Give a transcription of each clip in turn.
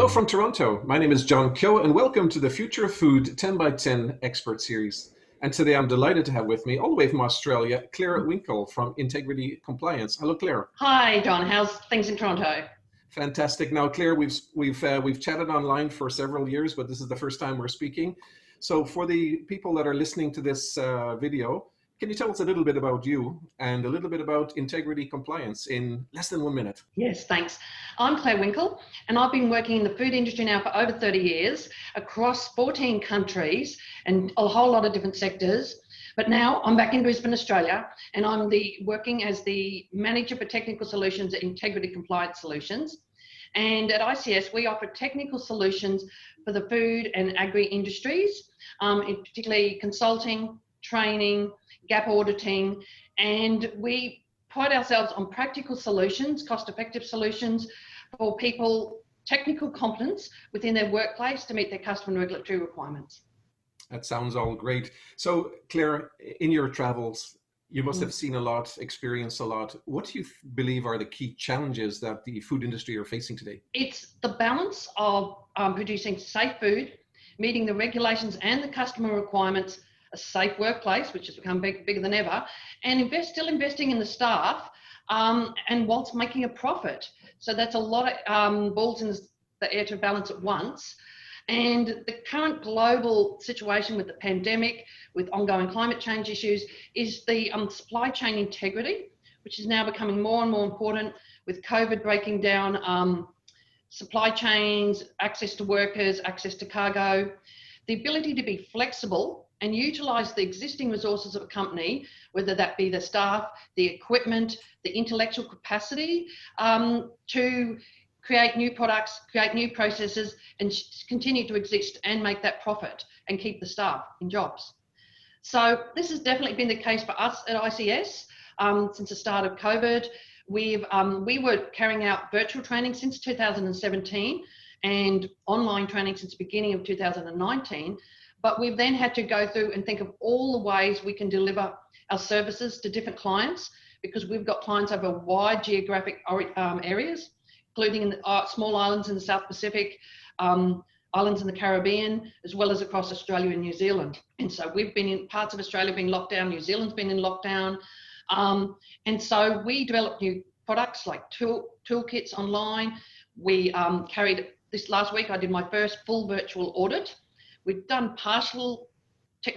Hello from Toronto. My name is John Keogh, and welcome to the Future of Food 10 by 10 Expert Series. And today I'm delighted to have with me, all the way from Australia, Clare Winkel from Integrity Compliance. Hello, Clare. Hi, John. How's things in Toronto? Fantastic. Now, Clare, we've chatted online for several years, but this is the first time we're speaking. So, for the people that are listening to this video, can you tell us a little bit about you and a little bit about Integrity Compliance in less than 1 minute? Yes, thanks. I'm Clare Winkel, and I've been working in the food industry now for over 30 years across 14 countries and a whole lot of different sectors. But now I'm back in Brisbane, Australia, and I'm working as the Manager for Technical Solutions at Integrity Compliance Solutions. And at ICS, we offer technical solutions for the food and agri industries, in particularly consulting, training, gap auditing, and we pride ourselves on practical solutions, cost-effective solutions for people, technical competence within their workplace to meet their customer and regulatory requirements. That sounds all great. So, Clare, in your travels, you must have seen a lot, experienced a lot. What do you believe are the key challenges that the food industry are facing today? It's the balance of producing safe food, meeting the regulations and the customer requirements, a safe workplace, which has become bigger than ever, and still investing in the staff, and whilst making a profit. So that's a lot of balls in the air to balance at once. And the current global situation with the pandemic, with ongoing climate change issues, is the supply chain integrity, which is now becoming more and more important with COVID breaking down supply chains, access to workers, access to cargo, the ability to be flexible and utilise the existing resources of a company, whether that be the staff, the equipment, the intellectual capacity, to create new products, create new processes, and continue to exist and make that profit and keep the staff in jobs. So this has definitely been the case for us at ICS since the start of COVID. We were carrying out virtual training since 2017 and online training since the beginning of 2019. But we've then had to go through and think of all the ways we can deliver our services to different clients, because we've got clients over wide geographic areas, including in small islands in the South Pacific, islands in the Caribbean, as well as across Australia and New Zealand. And so we've been in parts of Australia being locked down, New Zealand's been in lockdown. And so we developed new products like toolkits online. We carried, this last week I did my first full virtual audit. We've done partial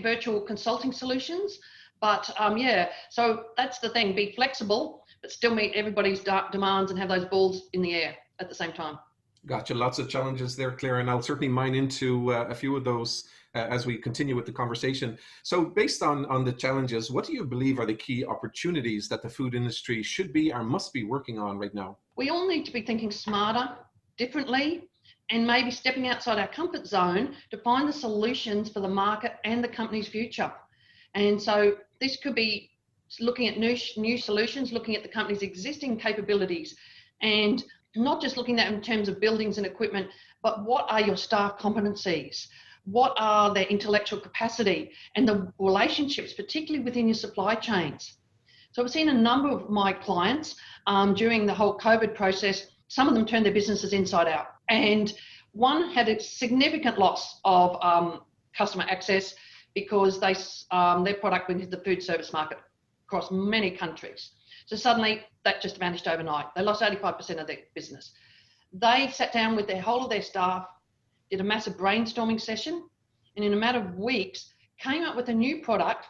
virtual consulting solutions, but yeah, so that's the thing, be flexible, but still meet everybody's demands and have those balls in the air at the same time. Gotcha. Lots of challenges there, Clare, and I'll certainly mine into a few of those as we continue with the conversation. So based on the challenges, what do you believe are the key opportunities that the food industry should be or must be working on right now? We all need to be thinking smarter, differently, and maybe stepping outside our comfort zone to find the solutions for the market and the company's future. And so this could be looking at new solutions, looking at the company's existing capabilities, and not just looking at them in terms of buildings and equipment, but what are your staff competencies? What are their intellectual capacity and the relationships, particularly within your supply chains? So I've seen a number of my clients during the whole COVID process, some of them turned their businesses inside out. And one had a significant loss of customer access because their product went into the food service market across many countries. So suddenly that just vanished overnight. They lost 85% of their business. They sat down with the whole of their staff, did a massive brainstorming session, and in a matter of weeks came up with a new product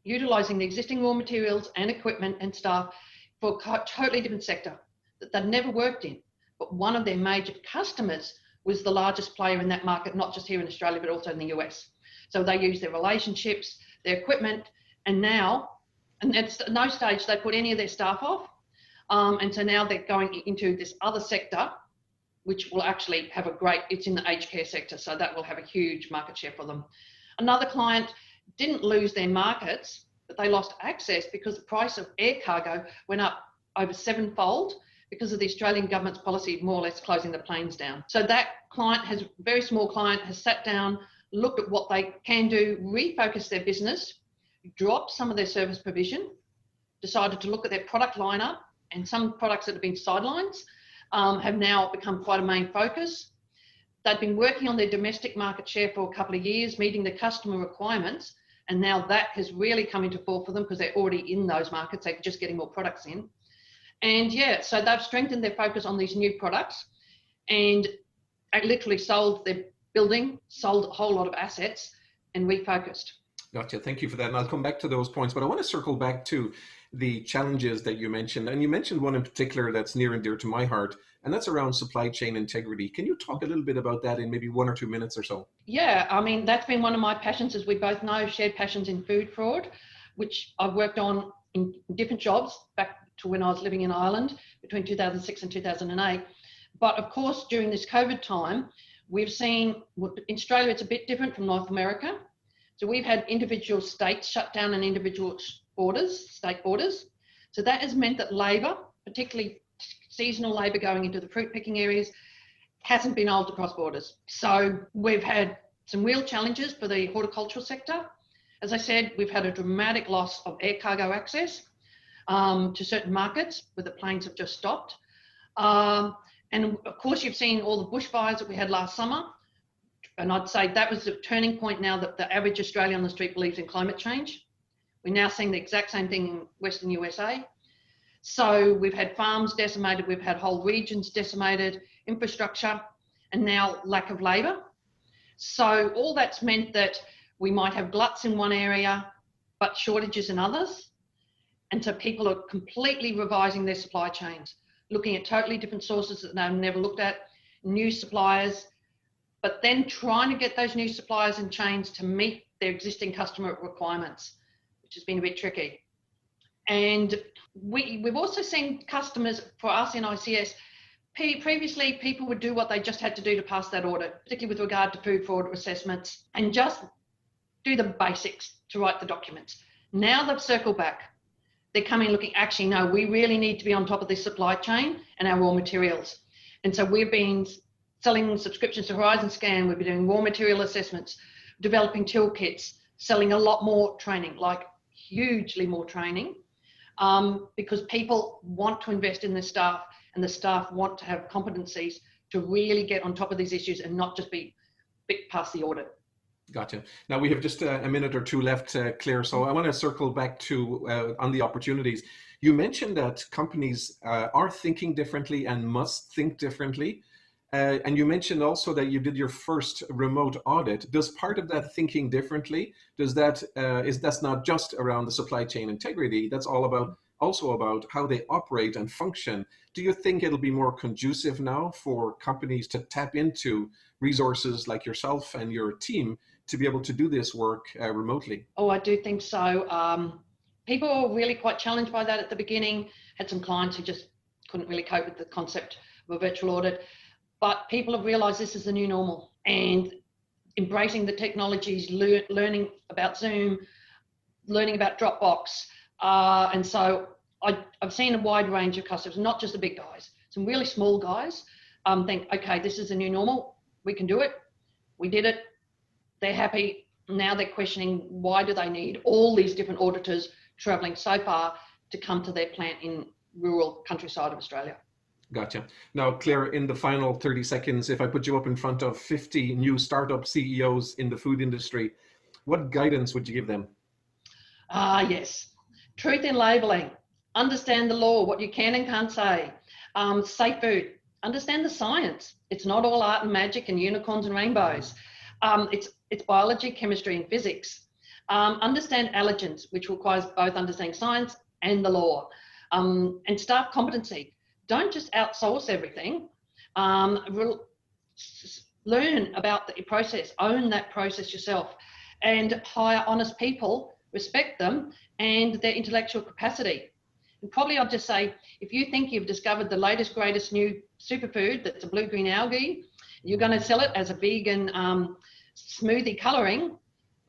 utilising the existing raw materials and equipment and staff for a totally different sector that they'd never worked in. But one of their major customers was the largest player in that market, not just here in Australia, but also in the US. So they used their relationships, their equipment, and now, and at no stage they put any of their staff off. And so now they're going into this other sector, which will actually have it's in the aged care sector. So that will have a huge market share for them. Another client didn't lose their markets, but they lost access because the price of air cargo went up over 7-fold because of the Australian government's policy of more or less closing the planes down. So that client very small client, has sat down, looked at what they can do, refocused their business, dropped some of their service provision, decided to look at their product lineup, and some products that have been sidelines have now become quite a main focus. they'd been working on their domestic market share for a couple of years, meeting the customer requirements, and now that has really come into fore for them because they're already in those markets. They're just getting more products in. And yeah, so they've strengthened their focus on these new products and literally sold their building, sold a whole lot of assets and refocused. Gotcha. Thank you for that. And I'll come back to those points, but I want to circle back to the challenges that you mentioned. And you mentioned one in particular that's near and dear to my heart, and that's around supply chain integrity. Can you talk a little bit about that in maybe 1 or 2 minutes or so? Yeah, I mean, that's been one of my passions, as we both know, shared passions in food fraud, which I've worked on in different jobs back to when I was living in Ireland between 2006 and 2008. But of course, during this COVID time, we've seen, in Australia, it's a bit different from North America. So we've had individual states shut down and individual borders, state borders. So that has meant that labour, particularly seasonal labour going into the fruit picking areas, hasn't been able to cross borders. So we've had some real challenges for the horticultural sector. As I said, we've had a dramatic loss of air cargo access to certain markets where the planes have just stopped. And of course, you've seen all the bushfires that we had last summer. And I'd say that was the turning point now that the average Australian on the street believes in climate change. We're now seeing the exact same thing in Western USA. So we've had farms decimated, we've had whole regions decimated, infrastructure, and now lack of labour. So all that's meant that we might have gluts in one area, but shortages in others. And so people are completely revising their supply chains, looking at totally different sources that they've never looked at, new suppliers, but then trying to get those new suppliers and chains to meet their existing customer requirements, which has been a bit tricky. And we've also seen customers, for us in ICS, previously people would do what they just had to do to pass that audit, particularly with regard to food fraud assessments, and just do the basics to write the documents. Now they've circled back. They're coming looking, actually, no, we really need to be on top of this supply chain and our raw materials. And so we've been selling subscriptions to Horizon Scan, we've been doing raw material assessments, developing toolkits, selling a lot more training, like hugely more training, because people want to invest in their staff and the staff want to have competencies to really get on top of these issues and not just be past the audit. Gotcha. Now we have just a minute or two left, Claire, so I want to circle back to on the opportunities. You mentioned that companies are thinking differently and must think differently. And you mentioned also that you did your first remote audit. Does part of that thinking differently, that's not just around the supply chain integrity, that's also about how they operate and function. Do you think it'll be more conducive now for companies to tap into resources like yourself and your team to be able to do this work remotely? Oh, I do think so. People were really quite challenged by that at the beginning. Had some clients who just couldn't really cope with the concept of a virtual audit. But people have realised this is the new normal and embracing the technologies, learning about Zoom, learning about Dropbox. And so I've seen a wide range of customers, not just the big guys, some really small guys think, okay, this is the new normal. We can do it. We did it. They're happy. Now they're questioning, why do they need all these different auditors travelling so far to come to their plant in rural countryside of Australia? Gotcha. Now, Claire, in the final 30 seconds, if I put you up in front of 50 new startup CEOs in the food industry, what guidance would you give them? Yes. Truth in labelling. Understand the law, what you can and can't say. Safe food. Understand the science. It's not all art and magic and unicorns and rainbows. It's biology, chemistry, and physics. Understand allergens, which requires both understanding science and the law. And staff competency. Don't just outsource everything. Learn about the process, own that process yourself, and hire honest people, respect them and their intellectual capacity. And probably I'll just say, if you think you've discovered the latest, greatest new superfood that's a blue-green algae, you're going to sell it as a vegan smoothie colouring,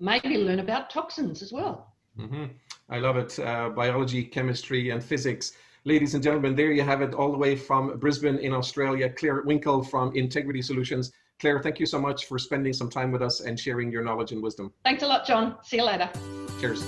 maybe learn about toxins as well. Mm-hmm. I love it. Biology, chemistry and physics. Ladies and gentlemen, there you have it, all the way from Brisbane in Australia, Clare Winkel from Integrity Solutions. Claire, thank you so much for spending some time with us and sharing your knowledge and wisdom. Thanks a lot, John. See you later. Cheers.